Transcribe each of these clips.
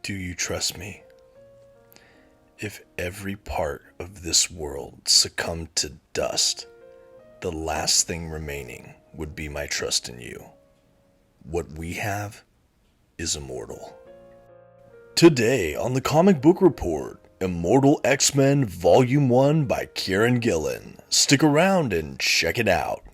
Do you trust me? If every part of this world succumbed to dust, the last thing remaining would be my trust in you. What we have is immortal. Today on the Comic Book Report, Immortal X-Men Volume 1 by Kieron Gillen. Stick around and check it out.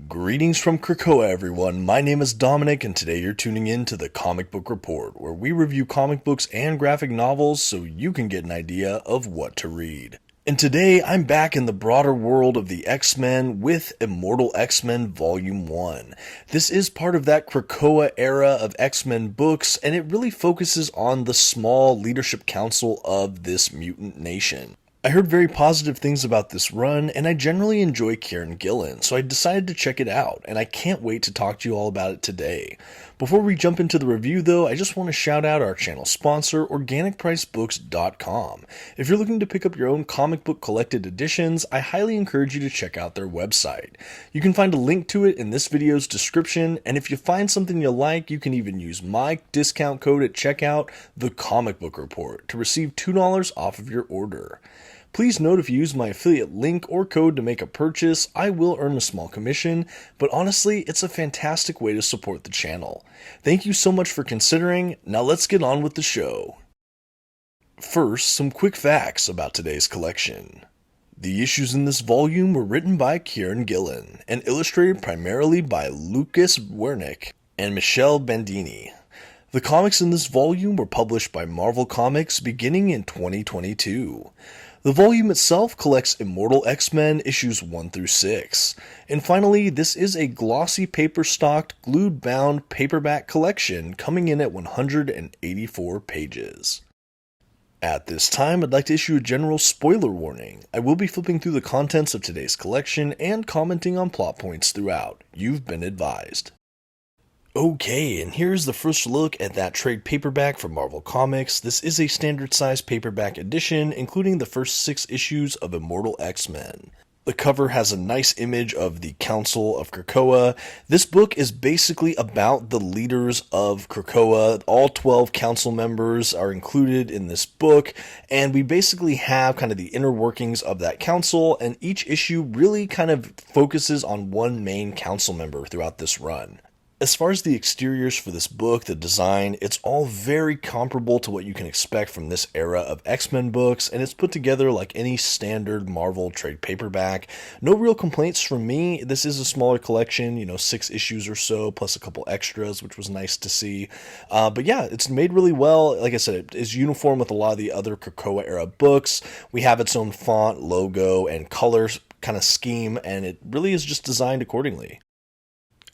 Greetings from Krakoa, everyone. My name is Dominic, and today you're tuning in to the Comic Book Report, where we review comic books and graphic novels so you can get an idea of what to read. And today, I'm back in the broader world of the X-Men with Immortal X-Men Volume 1. This is part of that Krakoa era of X-Men books, and it really focuses on the small leadership council of this mutant nation. I heard very positive things about this run, and I generally enjoy Kieron Gillen, so I decided to check it out, and I can't wait to talk to you all about it today. Before we jump into the review though, I just want to shout out our channel sponsor, OrganicPriceBooks.com. If you're looking to pick up your own comic book collected editions, I highly encourage you to check out their website. You can find a link to it in this video's description, and if you find something you like, you can even use my discount code at checkout, TheComicBookReport, to receive $2 off of your order. Please note if you use my affiliate link or code to make a purchase, I will earn a small commission, but honestly, it's a fantastic way to support the channel. Thank you so much for considering. Now let's get on with the show. First, some quick facts about today's collection. The issues in this volume were written by Kieron Gillen and illustrated primarily by Lucas Wernick and Michelle Bandini. The comics in this volume were published by Marvel Comics beginning in 2022. The volume itself collects Immortal X-Men issues 1 through 6. And finally, this is a glossy paper-stocked, glued-bound paperback collection coming in at 184 pages. At this time, I'd like to issue a general spoiler warning. I will be flipping through the contents of today's collection and commenting on plot points throughout. You've been advised. Okay, and here's the first look at that trade paperback from Marvel Comics. This is a standard size paperback edition, including the first 6 issues of Immortal X-Men. The cover has a nice image of the Council of Krakoa. This book is basically about the leaders of Krakoa. All 12 council members are included in this book, and we basically have kind of the inner workings of that council, and each issue really kind of focuses on one main council member throughout this run. As far as the exteriors for this book, the design, it's all very comparable to what you can expect from this era of X-Men books, and it's put together like any standard Marvel trade paperback. No real complaints from me. This is a smaller collection, 6 issues or so, plus a couple extras, which was nice to see. But yeah, it's made really well. Like I said, it is uniform with a lot of the other Krakoa era books. We have its own font, logo, and color kind of scheme, and it really is just designed accordingly.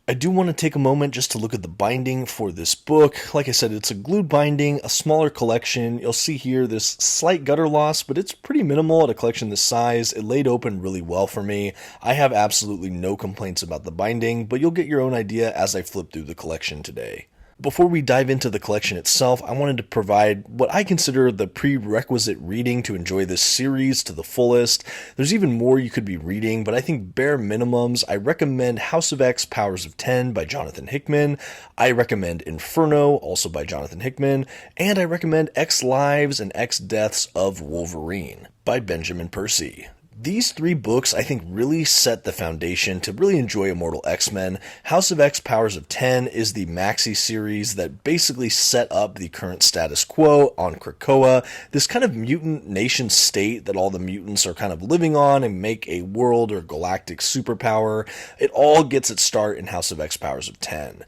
I do want to take a moment just to look at the binding for this book. Like I said, it's a glued binding, a smaller collection. You'll see here this slight gutter loss, but it's pretty minimal at a collection this size. It laid open really well for me. I have absolutely no complaints about the binding, but you'll get your own idea as I flip through the collection today. Before we dive into the collection itself, I wanted to provide what I consider the prerequisite reading to enjoy this series to the fullest. There's even more you could be reading, but I think bare minimums, I recommend House of X Powers of 10 by Jonathan Hickman, I recommend Inferno, also by Jonathan Hickman, and I recommend X Lives and X Deaths of Wolverine by Benjamin Percy. These 3 books, I think, really set the foundation to really enjoy Immortal X-Men. House of X Powers of 10 is the maxi series that basically set up the current status quo on Krakoa, this kind of mutant nation state that all the mutants are kind of living on and make a world or galactic superpower. It all gets its start in House of X Powers of 10.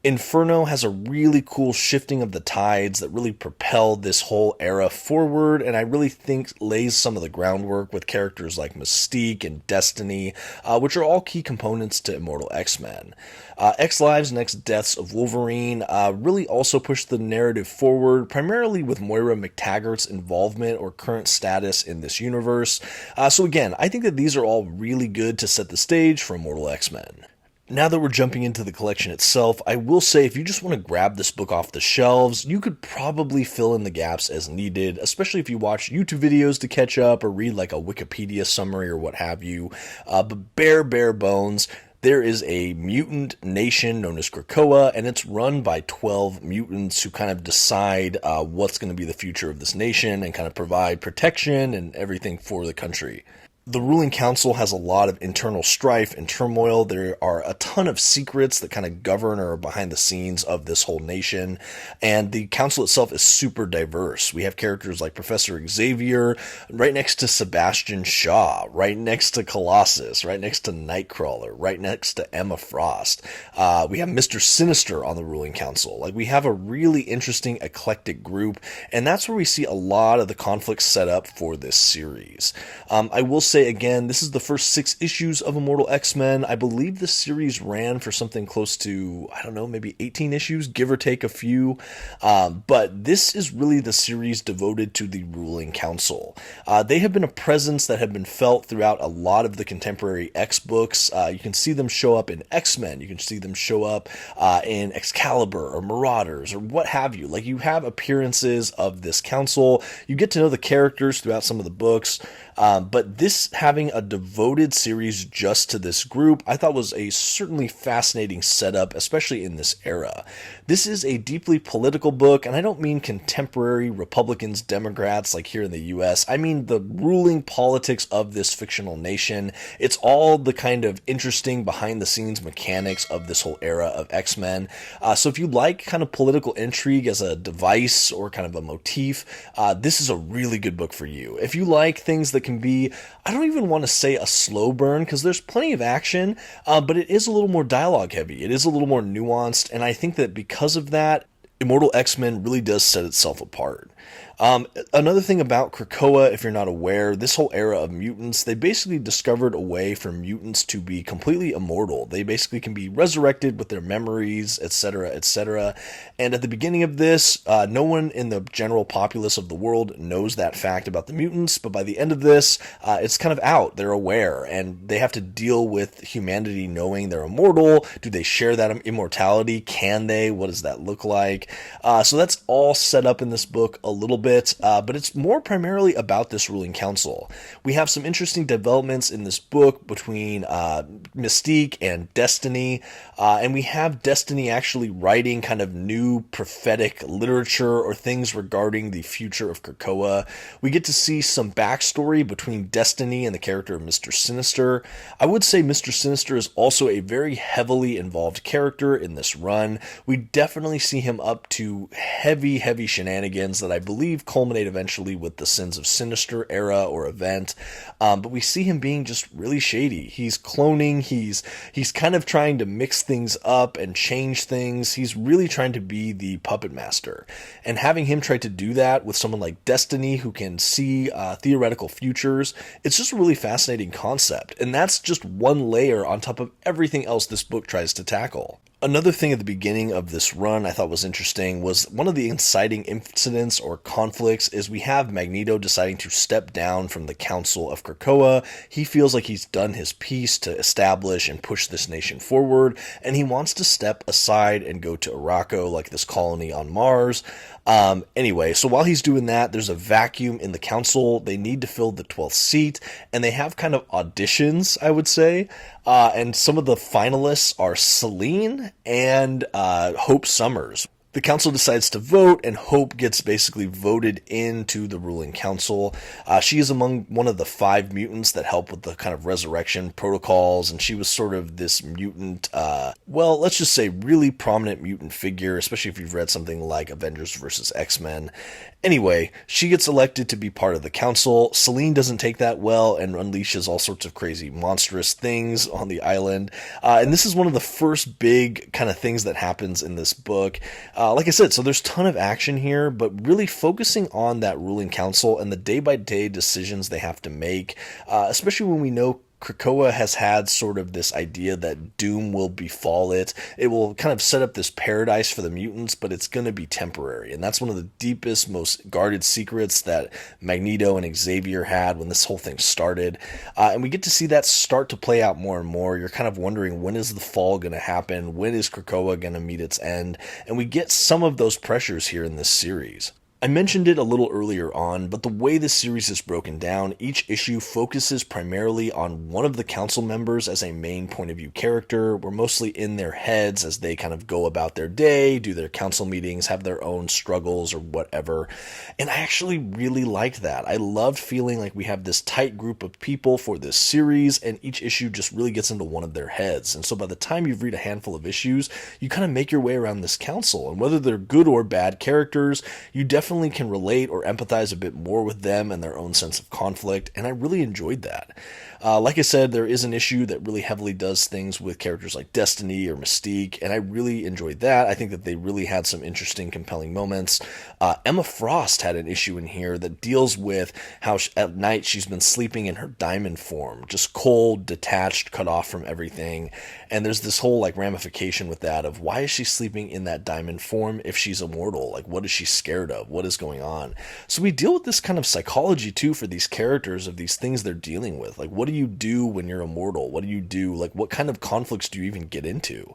Inferno has a really cool shifting of the tides that really propelled this whole era forward, and I really think lays some of the groundwork with characters like Mystique and Destiny, which are all key components to Immortal X-Men. X Lives and X Deaths of Wolverine really also pushed the narrative forward, primarily with Moira McTaggart's involvement or current status in this universe. So again, I think that these are all really good to set the stage for Immortal X-Men. Now that we're jumping into the collection itself, I will say if you just want to grab this book off the shelves, you could probably fill in the gaps as needed, especially if you watch YouTube videos to catch up or read like a Wikipedia summary or what have you. But bare bones, there is a mutant nation known as Krakoa, and it's run by 12 mutants who kind of decide what's going to be the future of this nation and kind of provide protection and everything for the country. The ruling council has a lot of internal strife and turmoil. There are a ton of secrets that kind of govern or are behind the scenes of this whole nation. And the council itself is super diverse. We have characters like Professor Xavier, right next to Sebastian Shaw, right next to Colossus, right next to Nightcrawler, right next to Emma Frost. We have Mr. Sinister on the ruling council. Like, we have a really interesting eclectic group, and that's where we see a lot of the conflicts set up for this series. I will say again, this is the first 6 issues of Immortal X-Men. I believe the series ran for something close to, I don't know, maybe 18 issues, give or take a few. But this is really the series devoted to the ruling council. They have been a presence that have been felt throughout a lot of the contemporary X books. You can see them show up in X-Men. You can see them show up in Excalibur or Marauders or what have you. Like, you have appearances of this council. You get to know the characters throughout some of the books. But this having a devoted series just to this group, I thought was a certainly fascinating setup, especially in this era. This is a deeply political book, and I don't mean contemporary Republicans, Democrats like here in the US. I mean the ruling politics of this fictional nation. It's all the kind of interesting behind-the-scenes mechanics of this whole era of X-Men. So if you like kind of political intrigue as a device or kind of a motif, this is a really good book for you. If you like things that can be, I don't even want to say a slow burn, because there's plenty of action, but it is a little more dialogue heavy. It is a little more nuanced, and I think that because of that, Immortal X-Men really does set itself apart. Another thing about Krakoa, if you're not aware, this whole era of mutants, they basically discovered a way for mutants to be completely immortal. They basically can be resurrected with their memories, etc., etc. And at the beginning of this, no one in the general populace of the world knows that fact about the mutants, but by the end of this, it's kind of out. They're aware, and they have to deal with humanity knowing they're immortal. Do they share that immortality? Can they? What does that look like? So that's all set up in this book a little bit, but it's more primarily about this ruling council. We have some interesting developments in this book between Mystique and Destiny, and we have Destiny actually writing kind of new prophetic literature or things regarding the future of Krakoa. We get to see some backstory between Destiny and the character of Mr. Sinister. I would say Mr. Sinister is also a very heavily involved character in this run. We definitely see him up to heavy shenanigans that I believe culminate eventually with the Sins of Sinister era or event, but we see him being just really shady. He's cloning, he's kind of trying to mix things up and change things. He's really trying to be the puppet master, and having him try to do that with someone like Destiny who can see theoretical futures, it's just a really fascinating concept, and that's just one layer on top of everything else this book tries to tackle. Another thing at the beginning of this run I thought was interesting was one of the inciting incidents or conflicts is we have Magneto deciding to step down from the Council of Krakoa. He feels like he's done his piece to establish and push this nation forward, and he wants to step aside and go to Araco, like this colony on Mars. Anyway, so while he's doing that, there's a vacuum in the council. They need to fill the 12th seat, and they have kind of auditions, I would say. And some of the finalists are Selene and Hope Summers. The council decides to vote, and Hope gets basically voted into the ruling council. She is among one of the 5 mutants that help with the kind of resurrection protocols, and she was sort of this mutant, well, let's just say really prominent mutant figure, especially if you've read something like Avengers vs. X-Men. Anyway, she gets elected to be part of the council. Selene doesn't take that well and unleashes all sorts of crazy monstrous things on the island. And this is one of the first big kind of things that happens in this book. Like I said, so there's a ton of action here, but really focusing on that ruling council and the day-by-day decisions they have to make, especially when we know Krakoa has had sort of this idea that doom will befall it. It will kind of set up this paradise for the mutants, but it's going to be temporary. And that's one of the deepest, most guarded secrets that Magneto and Xavier had when this whole thing started. And we get to see that start to play out more and more. You're kind of wondering, when is the fall going to happen? When is Krakoa going to meet its end? And we get some of those pressures here in this series. I mentioned it a little earlier on, but the way this series is broken down, each issue focuses primarily on one of the council members as a main point of view character. We're mostly in their heads as they kind of go about their day, do their council meetings, have their own struggles or whatever. And I actually really liked that. I loved feeling like we have this tight group of people for this series, and each issue just really gets into one of their heads. And so by the time you've read a handful of issues, you kind of make your way around this council. And whether they're good or bad characters, you definitely can relate or empathize a bit more with them and their own sense of conflict, and I really enjoyed that. Like I said, there is an issue that really heavily does things with characters like Destiny or Mystique, and I really enjoyed that. I think that they really had some interesting, compelling moments. Emma Frost had an issue in here that deals with how at night she's been sleeping in her diamond form, just cold, detached, cut off from everything, and there's this whole like ramification with that of, why is she sleeping in that diamond form if she's immortal? Like, what is she scared of? What is going on? So we deal with this kind of psychology too for these characters, of these things they're dealing with. Like, what do you do when you're immortal? What do you do? Like, what kind of conflicts do you even get into?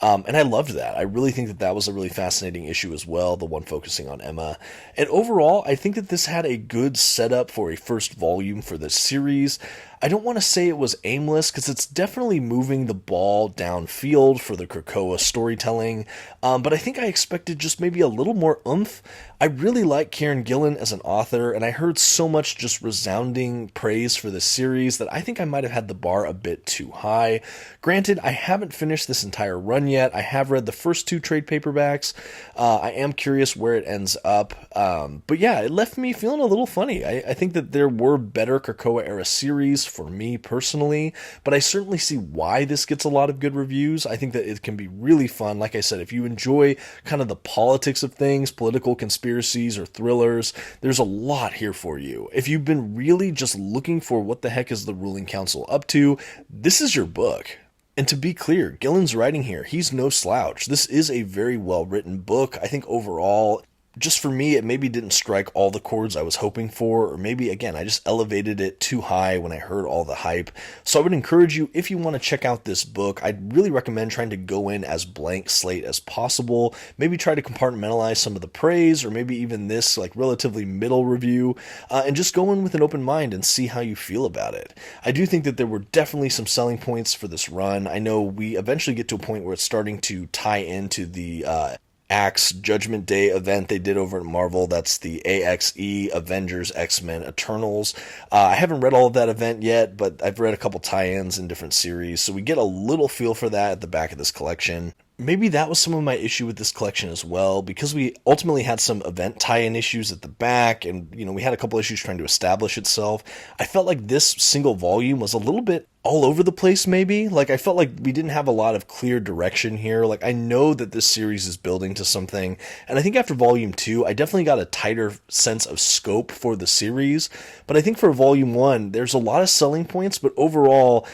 And I loved that. I really think that that was a really fascinating issue as well, the one focusing on Emma. And overall, I think that this had a good setup for a first volume for this series. I don't want to say it was aimless, because it's definitely moving the ball downfield for the Krakoa storytelling, but I think I expected just maybe a little more oomph. I really like Kieron Gillen as an author, and I heard so much just resounding praise for this series that I think I might have had the bar a bit too high. Granted, I haven't finished this entire run yet. I have read the first 2 trade paperbacks. I am curious where it ends up, but yeah, it left me feeling a little funny. I think that there were better Krakoa era series for me personally, but I certainly see why this gets a lot of good reviews. I think that it can be really fun. Like I said, if you enjoy kind of the politics of things, political conspiracies or thrillers, there's a lot here for you. If you've been really just looking for what the heck is the ruling council up to, this is your book. And to be clear, Gillen's writing here, he's no slouch. This is a very well written book. I think overall, just for me, it maybe didn't strike all the chords I was hoping for, or maybe, again, I just elevated it too high when I heard all the hype. So I would encourage you, if you want to check out this book, I'd really recommend trying to go in as blank slate as possible. Maybe try to compartmentalize some of the praise, or maybe even this like relatively middle review, and just go in with an open mind and see how you feel about it. I do think that there were definitely some selling points for this run. I know we eventually get to a point where it's starting to tie into the Axe Judgment Day event they did over at Marvel. That's the AXE Avengers X-Men Eternals. I haven't read all of that event yet, but I've read a couple tie-ins in different series, so we get a little feel for that at the back of this collection. Maybe that was some of my issue with this collection as well, because we ultimately had some event tie-in issues at the back, and we had a couple issues trying to establish itself. I felt like this single volume was a little bit all over the place, maybe. Like, I felt like we didn't have a lot of clear direction here. Like, I know that this series is building to something, and I think after volume 2, I definitely got a tighter sense of scope for the series. But I think for volume 1, there's a lot of selling points, but overall,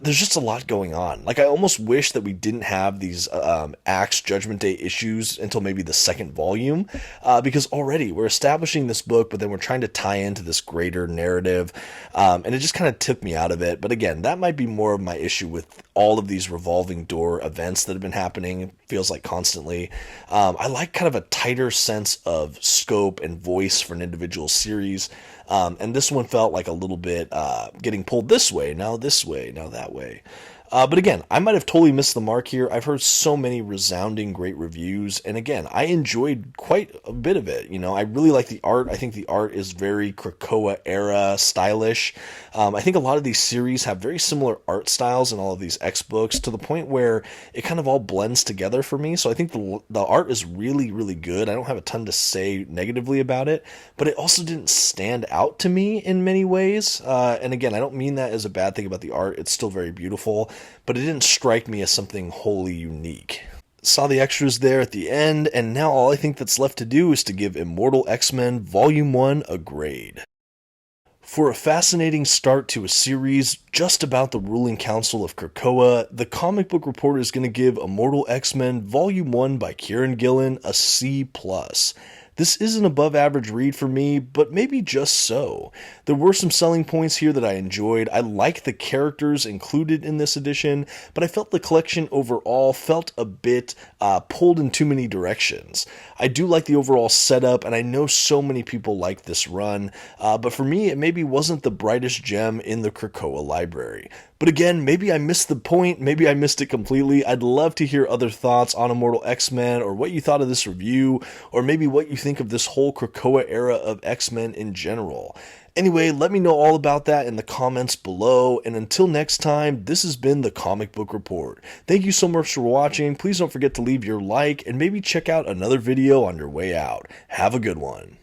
there's just a lot going on. Like, I almost wish that we didn't have these Axe Judgment Day issues until maybe the second volume, because already we're establishing this book, but then we're trying to tie into this greater narrative, and it just kind of took me out of it. But again, that might be more of my issue with all of these revolving door events that have been happening. It feels like constantly. I like kind of a tighter sense of scope and voice for an individual series. And this one felt like a little bit getting pulled this way, now that way. But again, I might have totally missed the mark here. I've heard so many resounding great reviews, and again, I enjoyed quite a bit of it. I really like the art. I think the art is very Krakoa era stylish. I think a lot of these series have very similar art styles in all of these X books, to the point where it kind of all blends together for me. So I think the art is really, really good. I don't have a ton to say negatively about it, but it also didn't stand out to me in many ways. And again, I don't mean that as a bad thing about the art. It's still very beautiful, but it didn't strike me as something wholly unique. Saw the extras there at the end, and now all I think that's left to do is to give Immortal X-Men Volume 1 a grade. For a fascinating start to a series just about the ruling council of Krakoa, the comic book report is going to give Immortal X-Men Volume 1 by Kieron Gillen a C+. This is an above average read for me, but maybe just so. There were some selling points here that I enjoyed. I like the characters included in this edition, but I felt the collection overall felt a bit pulled in too many directions. I do like the overall setup, and I know so many people like this run, but for me it maybe wasn't the brightest gem in the Krakoa library. But again, maybe I missed the point, maybe I missed it completely. I'd love to hear other thoughts on Immortal X-Men, or what you thought of this review, or maybe what you think of this whole Krakoa era of X-Men in general. Anyway, let me know all about that in the comments below, and until next time, this has been the Comic Book Report. Thank you so much for watching. Please don't forget to leave your like, and maybe check out another video on your way out. Have a good one.